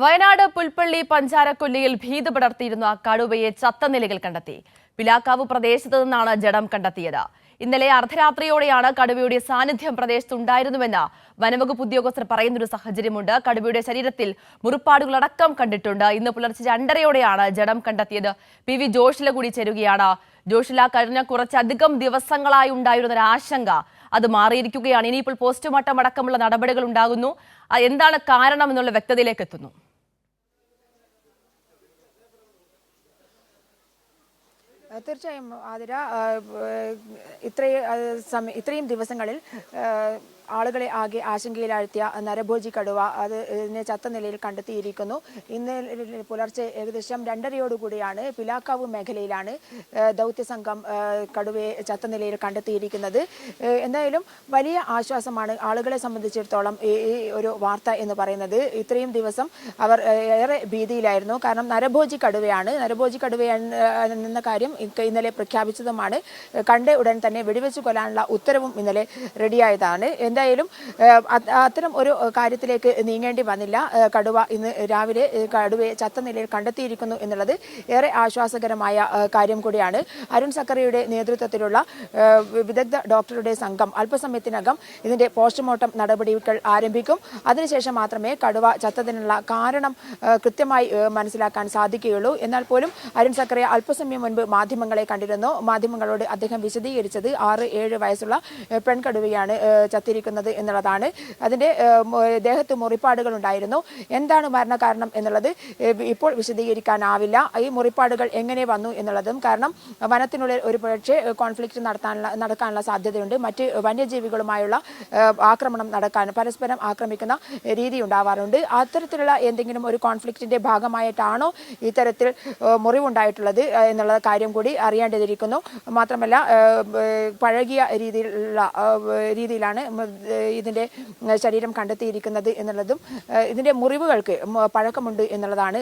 വയനാട് പുൽപ്പള്ളി പഞ്ചാരക്കൊല്ലിയിൽ ഭീതി പടർത്തിയിരുന്ന കടുവയെ ചത്ത നിലയിൽ കണ്ടെത്തി. പിലാക്കാവ് പ്രദേശത്ത് നിന്നാണ് ജഡം കണ്ടെത്തിയത്. ഇന്നലെ അർദ്ധരാത്രിയോടെയാണ് കടുവയുടെ സാന്നിധ്യം പ്രദേശത്തുണ്ടായിരുന്നുവെന്ന് വനംവകുപ്പ് ഉദ്യോഗസ്ഥർ പറയുന്നൊരു സാഹചര്യമുണ്ട്. കടുവയുടെ ശരീരത്തിൽ മുറിപ്പാടുകളടക്കം കണ്ടിട്ടുണ്ട്. ഇന്ന് പുലർച്ചെ 2:30യോടെയാണ് ജഡം കണ്ടെത്തിയത്. പി വി ജോഷില കൂടി ചേരുകയാണ്. ജോഷില, കഴിഞ്ഞ കുറച്ചധികം ദിവസങ്ങളായി ഉണ്ടായിരുന്ന ഒരു ആശങ്ക അത് മാറിയിരിക്കുകയാണ്. ഇനിയിപ്പോൾ പോസ്റ്റ്മോർട്ടം അടക്കമുള്ള നടപടികൾ ഉണ്ടാകുന്നു. എന്താണ് കാരണം എന്നുള്ള വ്യക്തതയിലേക്ക് എത്തുന്നു. തീർച്ചയായും ആതിര, ഇത്രയും ദിവസങ്ങളിൽ ആളുകളെ ആകെ ആശങ്കയിലാഴ്ത്തിയ നരഭോജി കടുവ അതിനെ ചത്ത നിലയിൽ കണ്ടെത്തിയിരിക്കുന്നു. ഇന്ന് പുലർച്ചെ ഏകദേശം 2:30യോടുകൂടിയാണ് പിലാക്കാവ് മേഖലയിലാണ് ദൗത്യസംഘം കടുവയെ ചത്ത നിലയിൽ കണ്ടെത്തിയിരിക്കുന്നത്. എന്തായാലും വലിയ ആശ്വാസമാണ് ആളുകളെ സംബന്ധിച്ചിടത്തോളം ഈ ഒരു വാർത്ത എന്ന് പറയുന്നത്. ഇത്രയും ദിവസം അവർ ഏറെ ഭീതിയിലായിരുന്നു. കാരണം നരഭോജി കടുവയാണ്. നരഭോജി കടുവയെന്ന കാര്യം ഇന്നലെ പ്രഖ്യാപിച്ചതുമാണ്. കണ്ട ഉടൻ തന്നെ വെടിവെച്ച് കൊല്ലാനുള്ള ഉത്തരവും ഇന്നലെ റെഡിയായതാണ്. എന്തായാലും അത്തരം ഒരു കാര്യത്തിലേക്ക് നീങ്ങേണ്ടി വന്നില്ല. കടുവ ഇന്ന് രാവിലെ കടുവയെ ചത്ത നിലയിൽ കണ്ടെത്തിയിരിക്കുന്നു എന്നുള്ളത് ഏറെ ആശ്വാസകരമായ കാര്യം കൂടിയാണ്. അരുൺ സക്കറിയുടെ നേതൃത്വത്തിലുള്ള വിദഗ്ധ ഡോക്ടറുടെ സംഘം അല്പസമയത്തിനകം ഇതിന്റെ പോസ്റ്റ്മോർട്ടം നടപടികൾ ആരംഭിക്കും. അതിനുശേഷം മാത്രമേ കടുവ ചത്തതിനുള്ള കാരണം കൃത്യമായി മനസ്സിലാക്കാൻ സാധിക്കുകയുള്ളൂ. എന്നാൽ പോലും അരുൺ സക്കറിയ അല്പസമയം മുൻപ് മാധ്യമങ്ങളെ കണ്ടിരുന്നു. മാധ്യമങ്ങളോട് അദ്ദേഹം വിശദീകരിച്ചത് 6-7 വയസ്സുള്ള പെൺകടുവയാണ് ചത്തിരിക്കുന്നത് എന്നുള്ളതാണ്. അതിന്റെ ദേഹത്ത് മുറിപ്പാടുകൾ ഉണ്ടായിരുന്നു. എന്താണ് മരണകാരണം എന്നുള്ളത് ഇപ്പോൾ വിശദീകരിക്കാനാവില്ല. ഈ മുറിപ്പാടുകൾ എങ്ങനെ വന്നു എന്നുള്ളതും, കാരണം വനത്തിനുള്ളിൽ ഒരു പക്ഷേ കോൺഫ്ലിക്റ്റ് നടക്കാനുള്ള സാധ്യതയുണ്ട്. മറ്റ് വന്യജീവികളുമായുള്ള ആക്രമണം പരസ്പരം ആക്രമിക്കുന്ന രീതി ഉണ്ടാവാറുണ്ട്. അത്തരത്തിലുള്ള എന്തെങ്കിലും ഒരു കോൺഫ്ലിക്റ്റിന്റെ ഭാഗമായിട്ടാണോ ഇത്തരത്തിൽ മുറിവുണ്ടായിട്ടുള്ളത് എന്നുള്ള കാര്യം കൂടി അറിയേണ്ടതിരിക്കുന്നു. മാത്രമല്ല പഴകിയ രീതിയിലാണ് ഇതിന്റെ ശരീരം കണ്ടെത്തിയിരിക്കുന്നത് എന്നുള്ളതും, ഇതിന്റെ മുറിവുകൾക്ക് പഴക്കമുണ്ട് എന്നുള്ളതാണ്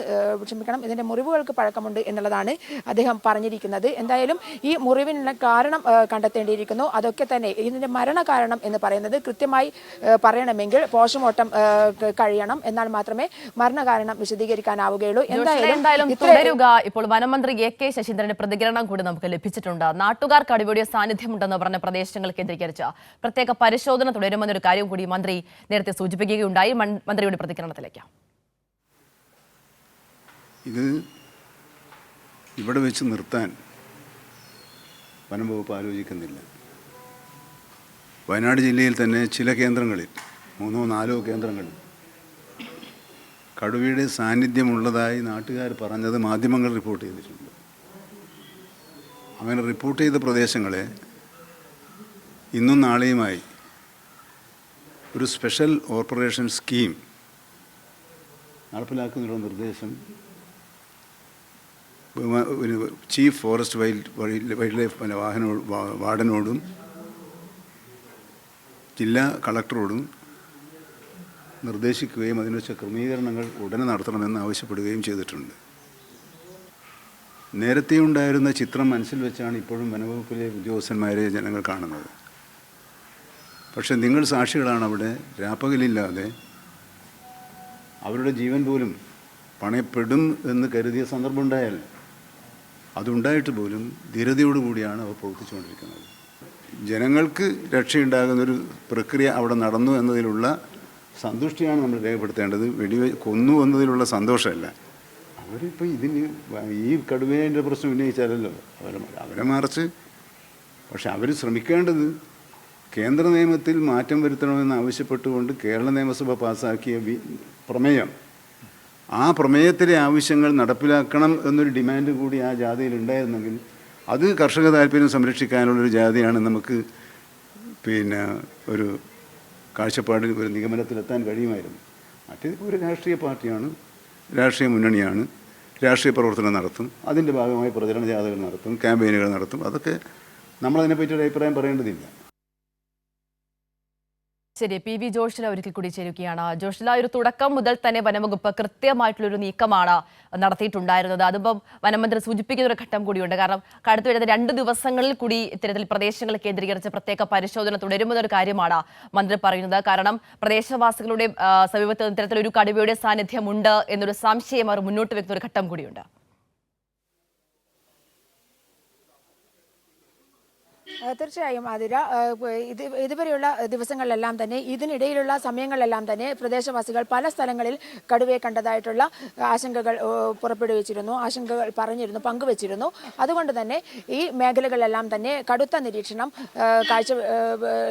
അദ്ദേഹം പറഞ്ഞിരിക്കുന്നത്. എന്തായാലും ഈ മുറിവിനുള്ള കാരണം കണ്ടെത്തേണ്ടിയിരിക്കുന്നു. അതൊക്കെ തന്നെ ഇതിന്റെ മരണകാരണം എന്ന് പറയുന്നത് കൃത്യമായി പറയണമെങ്കിൽ പോസ്റ്റ്മോർട്ടം കഴിയണം. എന്നാൽ മാത്രമേ മരണകാരണം വിശദീകരിക്കാനാവുകയുള്ളൂ. എന്തായാലും തുടരുക. ഇപ്പോൾ വനമന്ത്രി AK ശശീന്ദ്രന്റെ പ്രതികരണം കൂടി നമുക്ക് ലഭിച്ചിട്ടുണ്ട്. നാട്ടുകാർ കടുവയുടെ സാന്നിധ്യമുണ്ടെന്ന് പറഞ്ഞ പ്രദേശങ്ങൾ കേന്ദ്രീകരിച്ച് പ്രത്യേക പരിശോധന തുടരുമെന്നൊരു കാര്യം കൂടി മന്ത്രി നേരത്തെ സൂചിപ്പിക്കുകയുണ്ടായി. മന്ത്രിയുടെ പ്രതികരണത്തിലേക്ക്. ഇത് ഇവിടെ വെച്ച് നിർത്താൻ വനം വകുപ്പ് ആലോചിക്കുന്നില്ല. വയനാട് ജില്ലയിൽ തന്നെ ചില കേന്ദ്രങ്ങളിൽ 3-4 കേന്ദ്രങ്ങളിൽ കടുവയുടെ സാന്നിധ്യമുള്ളതായി നാട്ടുകാർ പറഞ്ഞത് മാധ്യമങ്ങൾ റിപ്പോർട്ട് ചെയ്തിട്ടുണ്ട്. അങ്ങനെ റിപ്പോർട്ട് ചെയ്ത പ്രദേശങ്ങളെ ഇന്നും നാളെയുമായി ഒരു സ്പെഷ്യൽ ഓപ്പറേഷൻ സ്കീം നടപ്പിലാക്കുന്നതിനുള്ള നിർദ്ദേശം ചീഫ് ഫോറസ്റ്റ് വൈൽഡ് ലൈഫ് വാർഡനോടും ജില്ലാ കളക്ടറോടും നിർദ്ദേശിക്കുകയും അതിനുവെച്ച ക്രമീകരണങ്ങൾ ഉടനെ നടത്തണമെന്ന് ആവശ്യപ്പെടുകയും ചെയ്തിട്ടുണ്ട്. നേരത്തെ ഉണ്ടായിരുന്ന ചിത്രം മനസ്സിൽ വെച്ചാണ് ഇപ്പോഴും വനവകുപ്പിലെ ഉദ്യോഗസ്ഥന്മാരെ ജനങ്ങൾ കാണുന്നത്. പക്ഷെ നിങ്ങൾ സാക്ഷികളാണ്. അവിടെ രാപ്പകലില്ലാതെ അവരുടെ ജീവൻ പോലും പണയപ്പെടും എന്ന് കരുതിയ സന്ദർഭം ഉണ്ടായാൽ അതുണ്ടായിട്ട് പോലും ധീരതയോടുകൂടിയാണ് അവർ പ്രവർത്തിച്ചുകൊണ്ടിരിക്കുന്നത്. ജനങ്ങൾക്ക് രക്ഷയുണ്ടാകുന്നൊരു പ്രക്രിയ അവിടെ നടന്നു എന്നതിലുള്ള സന്തുഷ്ടിയാണ് നമ്മൾ രേഖപ്പെടുത്തേണ്ടത്. കൊന്നു എന്നതിലുള്ള സന്തോഷമല്ല. അവരിപ്പോൾ ഈ കടുവേൻ്റെ പ്രശ്നം ഉന്നയിച്ചാലല്ലോ അവരെ മറിച്ച്. പക്ഷെ അവർ ശ്രമിക്കേണ്ടത് കേന്ദ്ര നിയമത്തിൽ മാറ്റം വരുത്തണമെന്ന് ആവശ്യപ്പെട്ടുകൊണ്ട് കേരള നിയമസഭ പാസ്സാക്കിയ പ്രമേയം, ആ പ്രമേയത്തിലെ ആവശ്യങ്ങൾ നടപ്പിലാക്കണം എന്നൊരു ഡിമാൻഡ് കൂടി ആ ജാഥയിൽ ഉണ്ടായിരുന്നെങ്കിൽ അത് കർഷക താല്പര്യം സംരക്ഷിക്കാനുള്ളൊരു ജാഥയാണ് നമുക്ക് ഒരു കാഴ്ചപ്പാടിൽ ഒരു നിഗമനത്തിലെത്താൻ കഴിയുമായിരുന്നു. മറ്റേതിപ്പോൾ ഒരു രാഷ്ട്രീയ പാർട്ടിയാണ്, രാഷ്ട്രീയ മുന്നണിയാണ്, രാഷ്ട്രീയ പ്രവർത്തനം നടത്തും, അതിൻ്റെ ഭാഗമായി പ്രചരണ ജാഥകൾ നടത്തും, ക്യാമ്പയിനുകൾ നടത്തും. അതൊക്കെ നമ്മളതിനെപ്പറ്റി ഒരു അഭിപ്രായം പറയേണ്ടതില്ല. ശരി, പി വി ജോഷില ഒരിക്കൽ കൂടി ചേരുകയാണ്. ജോഷില, ഒരു തുടക്കം മുതൽ തന്നെ വനംവകുപ്പ് കൃത്യമായിട്ടുള്ളൊരു നീക്കമാണ് നടത്തിയിട്ടുണ്ടായിരുന്നത്. അതിപ്പം വനമന്ത്രി സൂചിപ്പിക്കുന്ന ഒരു ഘട്ടം കൂടിയുണ്ട്. കാരണം അടുത്ത് വരുന്ന 2 ദിവസങ്ങളിൽ കൂടി ഇത്തരത്തിൽ പ്രദേശങ്ങൾ കേന്ദ്രീകരിച്ച് പ്രത്യേക പരിശോധന തുടരുമെന്നൊരു കാര്യമാണ് മന്ത്രി പറയുന്നത്. കാരണം പ്രദേശവാസികളുടെ സമീപത്ത് ഇത്തരത്തിലൊരു കടുവയുടെ സാന്നിധ്യമുണ്ട് എന്നൊരു സംശയം അവർ മുന്നോട്ട് വെക്കുന്ന ഒരു ഘട്ടം കൂടിയുണ്ട്. തീർച്ചയായും ആതിര, ഇതുവരെയുള്ള ദിവസങ്ങളിലെല്ലാം തന്നെ ഇതിനിടയിലുള്ള സമയങ്ങളിലെല്ലാം തന്നെ പ്രദേശവാസികൾ പല സ്ഥലങ്ങളിൽ കടുവയെ കണ്ടതായിട്ടുള്ള ആശങ്കകൾ പുറപ്പെടുവിച്ചിരുന്നു, ആശങ്കകൾ പങ്കുവച്ചിരുന്നു. അതുകൊണ്ട് തന്നെ ഈ മേഖലകളിലെല്ലാം തന്നെ കടുത്ത നിരീക്ഷണം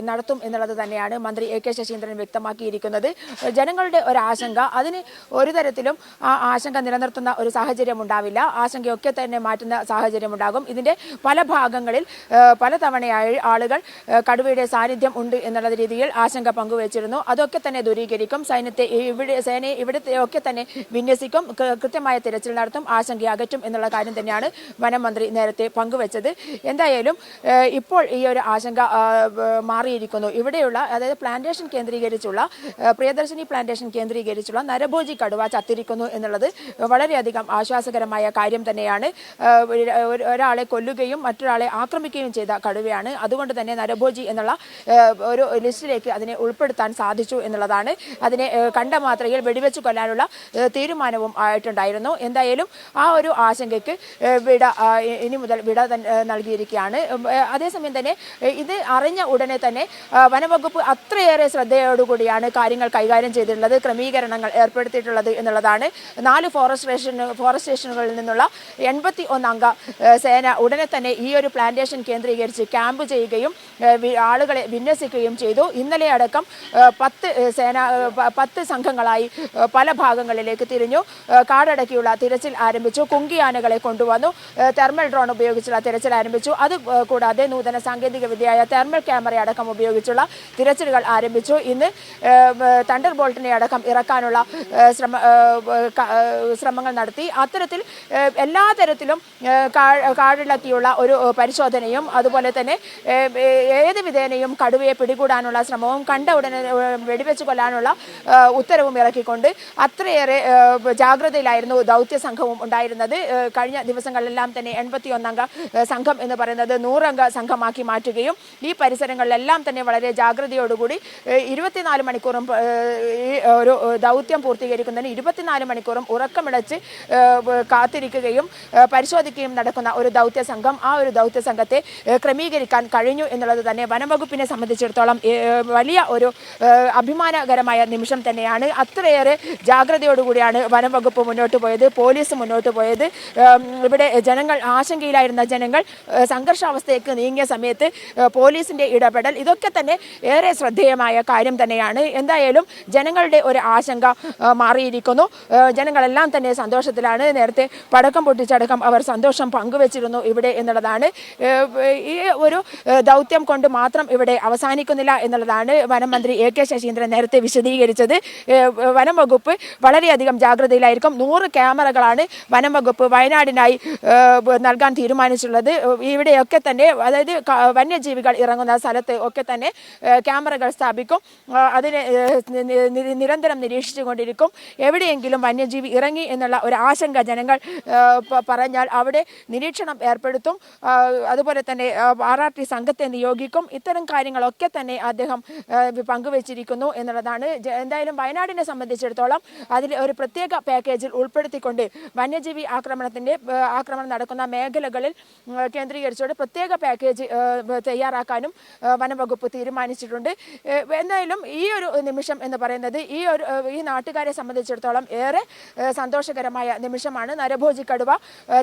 നടത്തും എന്നുള്ളത് തന്നെയാണ് മന്ത്രി AK ശശീന്ദ്രൻ വ്യക്തമാക്കിയിരിക്കുന്നത്. ജനങ്ങളുടെ ഒരാശങ്ക, അതിന് ഒരു തരത്തിലും ആ ആശങ്ക നിലനിർത്തുന്ന ഒരു സാഹചര്യം ഉണ്ടാവില്ല. ആശങ്കയൊക്കെ തന്നെ മാറ്റുന്ന സാഹചര്യം ഉണ്ടാകും. ഇതിന്റെ പല ഭാഗങ്ങളിൽ പലതവണ ആളുകൾ കടുവയുടെ സാന്നിധ്യം ഉണ്ട് എന്നുള്ള രീതിയിൽ ആശങ്ക പങ്കുവച്ചിരുന്നു. അതൊക്കെ തന്നെ ദൂരീകരിക്കും. സേനയെ ഇവിടുത്തെ ഒക്കെ തന്നെ വിന്യസിക്കും, കൃത്യമായ തിരച്ചിൽ നടത്തും, ആശങ്ക അകറ്റും എന്നുള്ള കാര്യം തന്നെയാണ് വനം മന്ത്രി നേരത്തെ പങ്കുവച്ചത്. എന്തായാലും ഇപ്പോൾ ഈ ഒരു ആശങ്ക മാറിയിരിക്കുന്നു. ഇവിടെയുള്ള, അതായത് പ്ലാന്റേഷൻ കേന്ദ്രീകരിച്ചുള്ള, പ്രിയദർശിനി പ്ലാന്റേഷൻ കേന്ദ്രീകരിച്ചുള്ള നരഭോജി കടുവ ചത്തിരിക്കുന്നു എന്നുള്ളത് വളരെയധികം ആശ്വാസകരമായ കാര്യം തന്നെയാണ്. ഒരാളെ കൊല്ലുകയും മറ്റൊരാളെ ആക്രമിക്കുകയും ചെയ്ത കടുവയാണ്. അതുകൊണ്ട് തന്നെ നരഭോജി എന്നുള്ള ഒരു ലിസ്റ്റിലേക്ക് അതിനെ ഉൾപ്പെടുത്താൻ സാധിച്ചു എന്നുള്ളതാണ്. അതിനെ കണ്ട മാത്രയിൽ വെടിവെച്ച് കൊല്ലാനുള്ള തീരുമാനവും ആയിട്ടുണ്ടായിരുന്നു. എന്തായാലും ആ ഒരു ആശങ്കയ്ക്ക് ഇനി മുതൽ വിട നൽകിയിരിക്കുകയാണ്. അതേസമയം തന്നെ ഇത് അറിഞ്ഞ ഉടനെ തന്നെ വനംവകുപ്പ് അത്രയേറെ ശ്രദ്ധയോടുകൂടിയാണ് കാര്യങ്ങൾ കൈകാര്യം ചെയ്തിട്ടുള്ളത്, ക്രമീകരണങ്ങൾ ഏർപ്പെടുത്തിയിട്ടുള്ളത് എന്നുള്ളതാണ്. 4 ഫോറസ്റ്റ് സ്റ്റേഷനുകളിൽ നിന്നുള്ള 81 അംഗ സേന ഉടനെ തന്നെ ഈ ഒരു പ്ലാന്റേഷൻ കേന്ദ്രീകരിച്ച് ക്യാമ്പ് ചെയ്യുകയും ആളുകളെ വിന്യസിക്കുകയും ചെയ്തു. ഇന്നലെ അടക്കം 10 സംഘങ്ങളായി പല ഭാഗങ്ങളിലേക്ക് തിരിഞ്ഞു. കാടടക്കിയുള്ള തിരച്ചിൽ ആരംഭിച്ചു. കുങ്കിയാനകളെ കൊണ്ടുവന്നു. തെർമൽ ഡ്രോൺ ഉപയോഗിച്ചുള്ള തിരച്ചിൽ ആരംഭിച്ചു. അത് കൂടാതെ നൂതന സാങ്കേതിക വിദ്യയായ തെർമൽ ക്യാമറ അടക്കം ഉപയോഗിച്ചുള്ള തിരച്ചിലുകൾ ആരംഭിച്ചു. ഇന്ന് തണ്ടർ ബോൾട്ടിനെ അടക്കം ഇറക്കാനുള്ള ശ്രമങ്ങൾ നടത്തി. അത്തരത്തിൽ എല്ലാ തരത്തിലും കാടിളക്കിയുള്ള ഒരു പരിശോധനയും അതുപോലെ തന്നെ ഏത് വിധേനയും കടുവയെ പിടികൂടാനുള്ള ശ്രമവും കണ്ട ഉടനെ വെടിവെച്ച് കൊല്ലാനുള്ള ഉത്തരവും ഇറക്കിക്കൊണ്ട് അത്രയേറെ ജാഗ്രതയിലായിരുന്നു ദൗത്യ സംഘവും ഉണ്ടായിരുന്നത്. കഴിഞ്ഞ ദിവസങ്ങളിലെല്ലാം തന്നെ 81 അംഗ സംഘം എന്ന് പറയുന്നത് 100 അംഗ സംഘമാക്കി മാറ്റുകയും ഈ പരിസരങ്ങളിലെല്ലാം തന്നെ വളരെ ജാഗ്രതയോടുകൂടി 24 മണിക്കൂറും ഒരു ദൗത്യം പൂർത്തീകരിക്കുന്നതിന് 24 മണിക്കൂറും ഉറക്കമിളച്ച് കാത്തിരിക്കുകയും പരിശോധിക്കുകയും നടക്കുന്ന ഒരു ദൗത്യ സംഘം, ആ ഒരു ദൗത്യ സംഘത്തെ ക്രമീകരിക്കാൻ കഴിഞ്ഞു എന്നുള്ളത് തന്നെ വനംവകുപ്പിനെ സംബന്ധിച്ചിടത്തോളം വലിയ ഒരു അഭിമാനകരമായ നിമിഷം തന്നെയാണ്. അത്രയേറെ ജാഗ്രതയോടുകൂടിയാണ് വനംവകുപ്പ് മുന്നോട്ട് പോയത്, പോലീസ് മുന്നോട്ട് പോയത്. ഇവിടെ ആശങ്കയിലായിരുന്ന ജനങ്ങൾ സംഘർഷാവസ്ഥയ്ക്ക് നീങ്ങിയ സമയത്ത് പോലീസിന്റെ ഇടപെടൽ, ഇതൊക്കെ തന്നെ ഏറെ ശ്രദ്ധേയമായ കാര്യം തന്നെയാണ്. എന്തായാലും ജനങ്ങളുടെ ഒരു ആശങ്ക മാറിയിരിക്കുന്നു. ജനങ്ങളെല്ലാം തന്നെ സന്തോഷത്തിലാണ്. നേരത്തെ പടക്കം പൊട്ടിച്ചടക്കം അവർ സന്തോഷം പങ്കുവച്ചിരുന്നു ഇവിടെ എന്നുള്ളതാണ്. ഈ ഒരു ദൗത്യം കൊണ്ട് മാത്രം ഇവിടെ അവസാനിക്കുന്നില്ല എന്നുള്ളതാണ് വനം മന്ത്രി AK ശശീന്ദ്രൻ നേരത്തെ വിശദീകരിച്ചത്. വനം വകുപ്പ് വളരെയധികം ജാഗ്രതയിലായിരിക്കും. 100 ക്യാമറകളാണ് വനം വകുപ്പ് വയനാടിനായി നൽകാൻ തീരുമാനിച്ചിട്ടുള്ളത്. ഇവിടെയൊക്കെ തന്നെ, അതായത് വന്യജീവികൾ ഇറങ്ങുന്ന സ്ഥലത്ത് ഒക്കെ തന്നെ ക്യാമറകൾ സ്ഥാപിക്കും. അതിനെ നിരന്തരം നിരീക്ഷിച്ചുകൊണ്ടിരിക്കും. എവിടെയെങ്കിലും വന്യജീവി ഇറങ്ങി എന്നുള്ള ഒരു ആശങ്ക ജനങ്ങൾ പറഞ്ഞാൽ അവിടെ നിരീക്ഷണം ഏർപ്പെടുത്തും. അതുപോലെ തന്നെ RRT സംഘത്തെ നിയോഗിക്കും. ഇത്തരം കാര്യങ്ങളൊക്കെ തന്നെ അദ്ദേഹം പങ്കുവച്ചിരിക്കുന്നു എന്നുള്ളതാണ്. എന്തായാലും വയനാടിനെ സംബന്ധിച്ചിടത്തോളം അതിൽ ഒരു പ്രത്യേക പാക്കേജിൽ ഉൾപ്പെടുത്തിക്കൊണ്ട് വന്യജീവി ആക്രമണം നടക്കുന്ന മേഖലകളിൽ കേന്ദ്രീകരിച്ചുകൊണ്ട് പ്രത്യേക പാക്കേജ് തയ്യാറാക്കാനും വനംവകുപ്പ് തീരുമാനിച്ചിട്ടുണ്ട്. എന്തായാലും ഈ ഒരു നിമിഷം എന്ന് പറയുന്നത് ഈ നാട്ടുകാരെ സംബന്ധിച്ചിടത്തോളം ഏറെ സന്തോഷകരമായ നിമിഷമാണ്. നരഭോജി കടുവ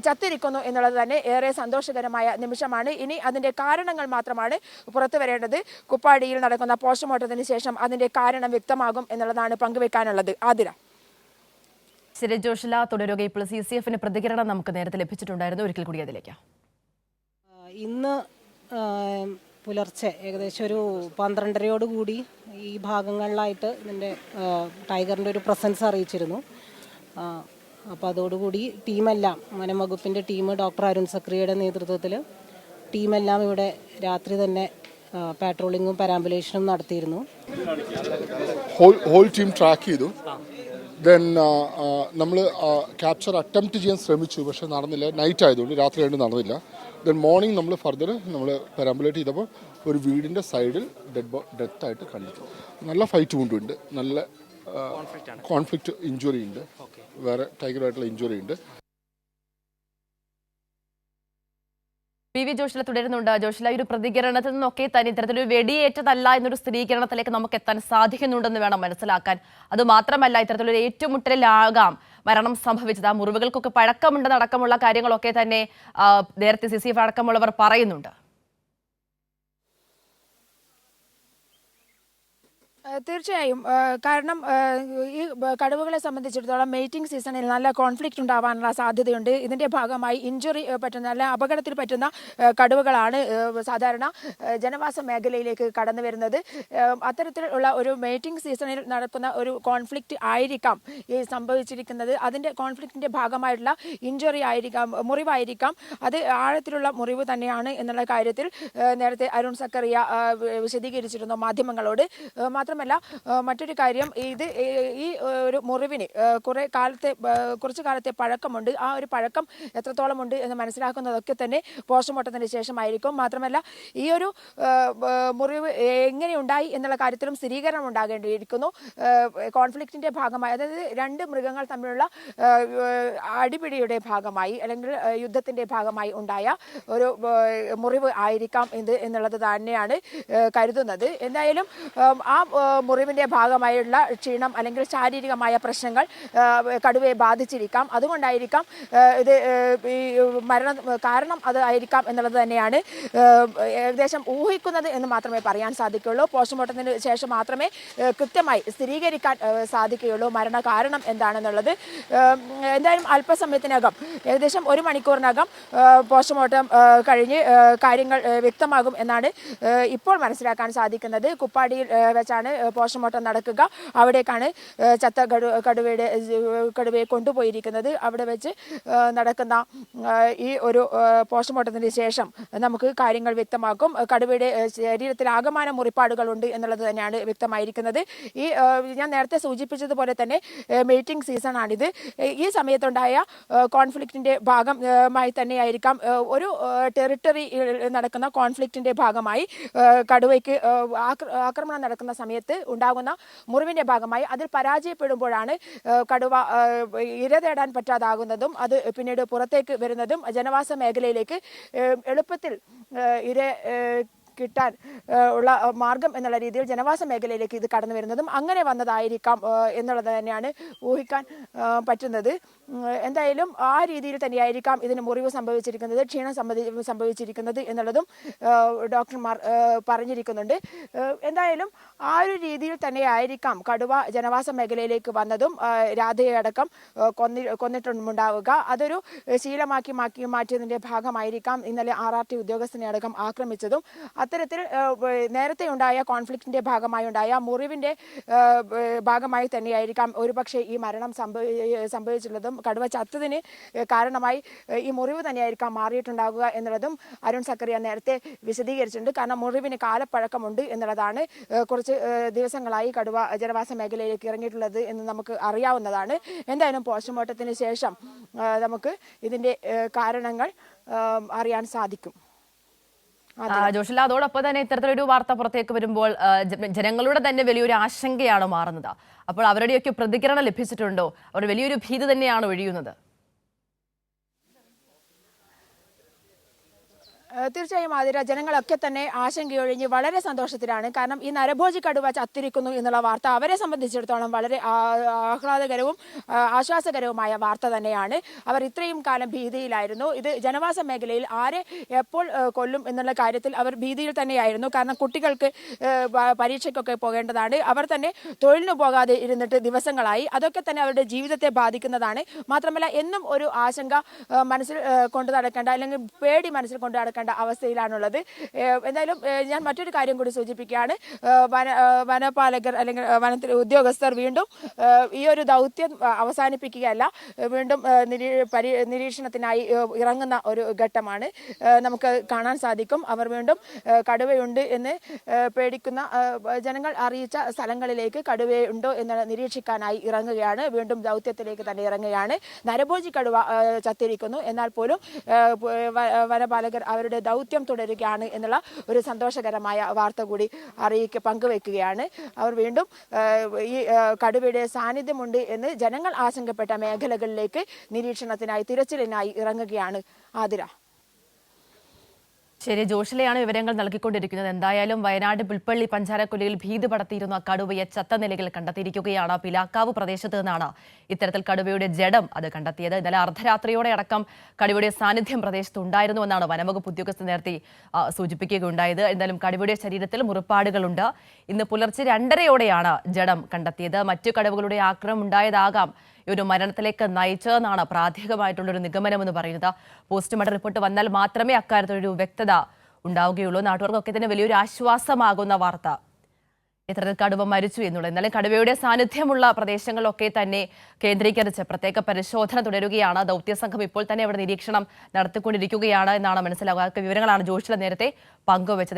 ചത്തിരിക്കുന്നു എന്നുള്ളത് തന്നെ ഏറെ സന്തോഷകരമായ നിമിഷമാണ്. ഇനി അതിന്റെ കാരണങ്ങൾ മാത്രമാണ് പുറത്തു വരേണ്ടത്. കുപ്പാടിയിൽ നടക്കുന്ന പോസ്റ്റ്മോർട്ടത്തിന് ശേഷം അതിന്റെ കാരണം വ്യക്തമാകും എന്നുള്ളതാണ് പങ്കുവെക്കാനുള്ളത്. ആതിര. ശരി ജോഷില, തുടരുക. ഇപ്പോൾ CCFന് പ്രതികരണം നമുക്ക് നേരത്തെ ലഭിച്ചിട്ടുണ്ടായിരുന്നു. ഒരിക്കൽ കൂടി അതിലേക്ക്. ഇന്ന് പുലർച്ചെ ഏകദേശം ഒരു 12:30 ഈ ഭാഗങ്ങളിലായിട്ട് ഇതിൻ്റെ ടൈഗറിൻ്റെ ഒരു പ്രസൻസ് അറിയിച്ചിരുന്നു. അപ്പോൾ അതോടുകൂടി ടീമെല്ലാം, വനം വകുപ്പിൻ്റെ ടീം, ഡോക്ടർ അരുൺ സക്രിയയുടെ നേതൃത്വത്തിൽ ടീമെല്ലാം ഇവിടെ രാത്രി തന്നെ പാട്രോളിങ്ങും പാരാമ്പുലേഷനും നടത്തിയിരുന്നു. ഹോൾ ടീം ട്രാക്ക് ചെയ്തു. ദെൻ നമ്മൾ ക്യാപ്ചർ അറ്റംപ്റ്റ് ചെയ്യാൻ ശ്രമിച്ചു, പക്ഷെ നടന്നില്ല. നൈറ്റ് ആയതുകൊണ്ട് രാത്രി ആയിട്ട് നടന്നില്ല. ദെൻ മോർണിംഗ് നമ്മൾ ഫർദർ നമ്മൾ പാരാമ്പുലേറ്റ് ചെയ്തപ്പോൾ ഒരു വീടിൻ്റെ സൈഡിൽ ഡെത്തായിട്ട് കണ്ടെത്തി. നല്ല ഫൈറ്റ് കൊണ്ടുണ്ട്, നല്ല കോൺഫ്ലിക്റ്റ് ഇഞ്ചുറി ഉണ്ട്, വേറെ ടൈഗറായിട്ടുള്ള ഇഞ്ചുറി ഉണ്ട്. PV ജോഷില തുടരുന്നുണ്ട്. ജോഷില, ഒരു പ്രതികരണത്തിൽ നിന്നൊക്കെ തന്നെ ഇത്തരത്തിലൊരു വെടിയേറ്റതല്ല എന്നൊരു സ്ഥിരീകരണത്തിലേക്ക് നമുക്ക് എത്താൻ സാധിക്കുന്നുണ്ടെന്ന് വേണം മനസ്സിലാക്കാൻ. അതുമാത്രമല്ല, ഇത്തരത്തിലൊരു ഏറ്റുമുട്ടലിലാകാം മരണം സംഭവിച്ചത്. ആ മുറിവുകൾക്കൊക്കെ പഴക്കമുണ്ടെന്നടക്കമുള്ള കാര്യങ്ങളൊക്കെ തന്നെ നേരത്തെ CCF അടക്കമുള്ളവർ പറയുന്നുണ്ട്. തീർച്ചയായും, കാരണം ഈ കടുവകളെ സംബന്ധിച്ചിടത്തോളം മേറ്റിംഗ് സീസണിൽ നല്ല കോൺഫ്ലിക്റ്റ് ഉണ്ടാവാനുള്ള സാധ്യതയുണ്ട്. ഇതിൻ്റെ ഭാഗമായി ഇഞ്ചുറി പറ്റുന്ന അല്ല അപകടത്തിൽ പറ്റുന്ന കടുവകളാണ് സാധാരണ ജനവാസ മേഖലയിലേക്ക് കടന്നു വരുന്നത്. അത്തരത്തിലുള്ള ഒരു മേറ്റിംഗ് സീസണിൽ നടക്കുന്ന ഒരു കോൺഫ്ലിക്റ്റ് ആയിരിക്കാം ഈ സംഭവിച്ചിരിക്കുന്നത്. അതിൻ്റെ കോൺഫ്ലിക്റ്റിൻ്റെ ഭാഗമായിട്ടുള്ള ഇഞ്ചുറി ആയിരിക്കാം, മുറിവായിരിക്കാം. അത് ആഴത്തിലുള്ള മുറിവ് തന്നെയാണ് എന്നുള്ള കാര്യത്തിൽ നേരത്തെ അരുൺ സക്കറിയ വിശദീകരിച്ചിരുന്നു മാധ്യമങ്ങളോട്. മാത്രമല്ല, മറ്റൊരു കാര്യം, ഈ ഒരു മുറിവിന് കുറച്ച് കാലത്തെ പഴക്കമുണ്ട്. ആ ഒരു പഴക്കം എത്രത്തോളം ഉണ്ട് എന്ന് മനസ്സിലാക്കുന്നതൊക്കെ തന്നെ പോസ്റ്റ്മോർട്ടത്തിന് ശേഷമായിരിക്കും. മാത്രമല്ല, ഈ ഒരു മുറിവ് എങ്ങനെ ഉണ്ടായി എന്നുള്ള കാര്യത്തിലും സ്ഥിരീകരണം ഉണ്ടാകേണ്ടിയിരിക്കുന്നു. കോൺഫ്ലിക്റ്റിന്റെ ഭാഗമായി, അതായത് രണ്ട് മൃഗങ്ങൾ തമ്മിലുള്ള അടിപിടിയുടെ ഭാഗമായി അല്ലെങ്കിൽ യുദ്ധത്തിന്റെ ഭാഗമായി ഉണ്ടായ ഒരു മുറിവ് ആയിരിക്കാം എന്നുള്ളത് തന്നെയാണ് കരുതുന്നത്. എന്തായാലും ആ മുറിവിൻ്റെ ഭാഗമായുള്ള ക്ഷീണം അല്ലെങ്കിൽ ശാരീരികമായ പ്രശ്നങ്ങൾ കടുവയെ ബാധിച്ചിരിക്കാം. അതുകൊണ്ടായിരിക്കാം ഇത് ഈ മരണം കാരണം അത് ആയിരിക്കാം എന്നുള്ളത് തന്നെയാണ് ഏകദേശം ഊഹിക്കുന്നത് എന്ന് മാത്രമേ പറയാൻ സാധിക്കുകയുള്ളൂ. പോസ്റ്റ്മോർട്ടത്തിന് ശേഷം മാത്രമേ കൃത്യമായി സ്ഥിരീകരിക്കാൻ സാധിക്കുകയുള്ളൂ മരണ കാരണം എന്താണെന്നുള്ളത്. എന്തായാലും അല്പസമയത്തിനകം, ഏകദേശം 1 മണിക്കൂറിനകം പോസ്റ്റ്മോർട്ടം കഴിഞ്ഞ് കാര്യങ്ങൾ വ്യക്തമാകും എന്നാണ് ഇപ്പോൾ മനസ്സിലാക്കാൻ സാധിക്കുന്നത്. കുപ്പാടിയിൽ വെച്ചാണ് പോസ്റ്റ്മോർട്ടം നടക്കുക. അവിടേക്കാണ് ചത്ത കടുവയെ കൊണ്ടുപോയിരിക്കുന്നത്. അവിടെ വെച്ച് നടക്കുന്ന ഈ ഒരു പോസ്റ്റ്മോർട്ടത്തിന് ശേഷം നമുക്ക് കാര്യങ്ങൾ വ്യക്തമാക്കും. കടുവയുടെ ശരീരത്തിൽ ആകമാന മുറിപ്പാടുകളുണ്ട് എന്നുള്ളത് തന്നെയാണ് വ്യക്തമായിരിക്കുന്നത്. ഞാൻ നേരത്തെ സൂചിപ്പിച്ചതുപോലെ തന്നെ മേറ്റിംഗ് സീസണാണിത്. ഈ സമയത്തുണ്ടായ കോൺഫ്ലിക്റ്റിന്റെ ഭാഗമായി തന്നെയായിരിക്കാം ഒരു ടെറിട്ടറിയിൽ നടക്കുന്ന കോൺഫ്ലിക്റ്റിന്റെ ഭാഗമായി കടുവയ്ക്ക് ആക്രമണം നടക്കുന്ന സമയത്ത് ഉണ്ടാകുന്ന മുറിവിന്റെ ഭാഗമായി അതിൽ പരാജയപ്പെടുമ്പോഴാണ് കടുവ ഇര തേടാൻ പറ്റാതാകുന്നതും അത് പിന്നീട് പുറത്തേക്ക് വരുന്നതും ജനവാസ മേഖലയിലേക്ക് എളുപ്പത്തിൽ ഇര കിട്ടാൻ ഉള്ള മാർഗം എന്നുള്ള രീതിയിൽ ജനവാസ മേഖലയിലേക്ക് ഇത് കടന്നു വരുന്നതും അങ്ങനെ വന്നതായിരിക്കാം എന്നുള്ളത് തന്നെയാണ് ഊഹിക്കാൻ പറ്റുന്നത്. എന്തായാലും ആ രീതിയിൽ തന്നെയായിരിക്കാം ഇതിന് മുറിവ് സംഭവിച്ചിരിക്കുന്നത്, ക്ഷീണം സംഭവിച്ചിരിക്കുന്നത് എന്നുള്ളതും ഡോക്ടർമാർ പറഞ്ഞിരിക്കുന്നുണ്ട്. എന്തായാലും ആ ഒരു രീതിയിൽ തന്നെയായിരിക്കാം കടുവ ജനവാസ മേഖലയിലേക്ക് വന്നതും രാധയെ അടക്കം കൊന്നിട്ടുണ്ടാവുക. അതൊരു ശീലമാക്കി മാറ്റിയതിൻ്റെ ഭാഗമായിരിക്കാം ഇന്നലെ RRT ഉദ്യോഗസ്ഥനെ അടക്കം ആക്രമിച്ചതും. അത്തരത്തിൽ നേരത്തെ ഉണ്ടായ കോൺഫ്ലിക്റ്റിന്റെ ഭാഗമായി ഉണ്ടായ മുറിവിന്റെ ഭാഗമായി തന്നെയായിരിക്കാം ഒരുപക്ഷെ ഈ മരണം സംഭവിച്ചിട്ടുള്ളതും. കടുവ ചത്തതിന് കാരണമായി ഈ മുറിവ് തന്നെയായിരിക്കാം മാറിയിട്ടുണ്ടാകുക എന്നുള്ളതും അരുൺ സക്കറിയ നേരത്തെ വിശദീകരിച്ചിട്ടുണ്ട്. കാരണം മുറിവിന് കാലപ്പഴക്കമുണ്ട് എന്നുള്ളതാണ്. കുറച്ച് ദിവസങ്ങളായി കടുവ ജനവാസ മേഖലയിലേക്ക് ഇറങ്ങിയിട്ടുള്ളത് എന്ന് നമുക്ക് അറിയാവുന്നതാണ്. എന്തായാലും പോസ്റ്റ്മോർട്ടത്തിന് ശേഷം നമുക്ക് ഇതിന്റെ കാരണങ്ങൾ അറിയാൻ സാധിക്കും. ജോഷില, അതോടൊപ്പം തന്നെ ഇത്തരത്തിലൊരു വാർത്ത പുറത്തേക്ക് വരുമ്പോൾ ജനങ്ങളുടെ തന്നെ വലിയൊരു ആശങ്കയാണ് മാറുന്നത്. അപ്പോൾ അവരുടെയൊക്കെ പ്രതികരണം ലഭിച്ചിട്ടുണ്ടോ? അവർ വലിയൊരു ഭീതി തന്നെയാണ് ഒഴിയുന്നത്. തീർച്ചയായും ആതിര, ജനങ്ങളൊക്കെ തന്നെ ആശങ്കയൊഴിഞ്ഞ് വളരെ സന്തോഷത്തിലാണ്. കാരണം ഈ നരഭോജി കടുവ ചത്തിരിക്കുന്നു എന്നുള്ള വാർത്ത അവരെ സംബന്ധിച്ചിടത്തോളം വളരെ ആഹ്ലാദകരവും ആശ്വാസകരവുമായ വാർത്ത തന്നെയാണ്. അവർ ഇത്രയും കാലം ഭീതിയിലായിരുന്നു. ഇത് ജനവാസ മേഖലയിൽ ആരെ എപ്പോൾ കൊല്ലും എന്നുള്ള കാര്യത്തിൽ അവർ ഭീതിയിൽ തന്നെയായിരുന്നു. കാരണം കുട്ടികൾക്ക് പരീക്ഷയ്ക്കൊക്കെ പോകേണ്ടതാണ്. അവർ തന്നെ തൊഴിലിന് പോകാതെ ഇരുന്നിട്ട് ദിവസങ്ങളായി. അതൊക്കെ തന്നെ അവരുടെ ജീവിതത്തെ ബാധിക്കുന്നതാണ്. മാത്രമല്ല, എന്നും ഒരു ആശങ്ക മനസ്സിൽ കൊണ്ടു നടക്കേണ്ട അല്ലെങ്കിൽ പേടി മനസ്സിൽ കൊണ്ടു നടക്കേണ്ട നിരീക്ഷിക്കേണ്ട അവസ്ഥയിലാണുള്ളത്. എന്തായാലും ഞാൻ മറ്റൊരു കാര്യം കൂടി സൂചിപ്പിക്കുകയാണ്. വനപാലകർ അല്ലെങ്കിൽ വനത്തിലെ ഉദ്യോഗസ്ഥർ വീണ്ടും ഈ ഒരു ദൗത്യം അവസാനിപ്പിക്കുകയല്ല, വീണ്ടും നിരീക്ഷണത്തിനായി ഇറങ്ങുന്ന ഒരു ഘട്ടമാണ് നമുക്ക് കാണാൻ സാധിക്കും. അവർ വീണ്ടും കടുവയുണ്ട് എന്ന് പേടിക്കുന്ന ജനങ്ങൾ അറിയിച്ച സ്ഥലങ്ങളിലേക്ക് കടുവയുണ്ടോ എന്ന് നിരീക്ഷിക്കാനായി ഇറങ്ങുകയാണ്. വീണ്ടും ദൗത്യത്തിലേക്ക് തന്നെ ഇറങ്ങുകയാണ്. നരഭോജി കടുവ ചത്തിരിക്കുന്നു, എന്നാൽ പോലും വനപാലകർ അവരുടെ ദൗത്യം തുടരുകയാണ് എന്നുള്ള ഒരു സന്തോഷകരമായ വാർത്ത കൂടി പങ്കുവെക്കുകയാണ്. അവർ വീണ്ടും ഈ കടുവയുടെ സാന്നിധ്യമുണ്ട് എന്ന് ജനങ്ങൾ ആശങ്കപ്പെട്ട മേഖലകളിലേക്ക് നിരീക്ഷണത്തിനായി തിരച്ചിലിനായി ഇറങ്ങുകയാണ്. ആതിര. ശരി, ജോഷിലെയാണ് വിവരങ്ങൾ നൽകിക്കൊണ്ടിരിക്കുന്നത്. എന്തായാലും വയനാട് പുൽപ്പള്ളി പഞ്ചാരക്കൊല്ലിയിൽ ഭീതി പടർത്തിയിരുന്ന കടുവയെ ചത്ത നിലയിൽ കണ്ടെത്തിയിരിക്കുകയാണ്. പിലാക്കാവ് പ്രദേശത്ത് നിന്നാണ് ഇത്തരത്തിൽ കടുവയുടെ ജഡം അത് കണ്ടെത്തിയത്. ഇന്നലെ അർദ്ധരാത്രിയോടെ അടക്കം കടുവയുടെ സാന്നിധ്യം പ്രദേശത്ത് ഉണ്ടായിരുന്നുവെന്നാണ് വനംവകുപ്പ് ഉദ്യോഗസ്ഥർ നേരത്തെ സൂചിപ്പിക്കുകയുണ്ടായത്. എന്തായാലും കടുവയുടെ ശരീരത്തിൽ മുറിപ്പാടുകളുണ്ട്. ഇന്ന് പുലർച്ചെ 2:30യോടെയാണ് ജഡം കണ്ടെത്തിയത്. മറ്റു കടുവകളുടെ ആക്രമണം ഉണ്ടായതാകാം ഒരു മരണത്തിലേക്ക് നയിച്ചതെന്നാണ് പ്രാഥമികമായിട്ടുള്ളൊരു നിഗമനമെന്ന് പറയുന്നത്. പോസ്റ്റ്മോർട്ടം റിപ്പോർട്ട് വന്നാൽ മാത്രമേ അക്കാര്യത്തിലൊരു വ്യക്തത ഉണ്ടാവുകയുള്ളൂ. നാട്ടുകാർക്കൊക്കെ തന്നെ വലിയൊരു ആശ്വാസമാകുന്ന വാർത്ത ഇത്തരത്തിൽ കടുവ മരിച്ചു എന്നുള്ളത്. എന്നാലും കടുവയുടെ സാന്നിധ്യമുള്ള പ്രദേശങ്ങളിലൊക്കെ തന്നെ കേന്ദ്രീകരിച്ച് പ്രത്യേക പരിശോധന തുടരുകയാണ്. ദൗത്യസംഘം ഇപ്പോൾ തന്നെ അവിടെ നിരീക്ഷണം നടത്തിക്കൊണ്ടിരിക്കുകയാണ് എന്നാണ് മനസ്സിലാവുക. വിവരങ്ങളാണ് ജോഷില നേരത്തെ പങ്കുവച്ചത്.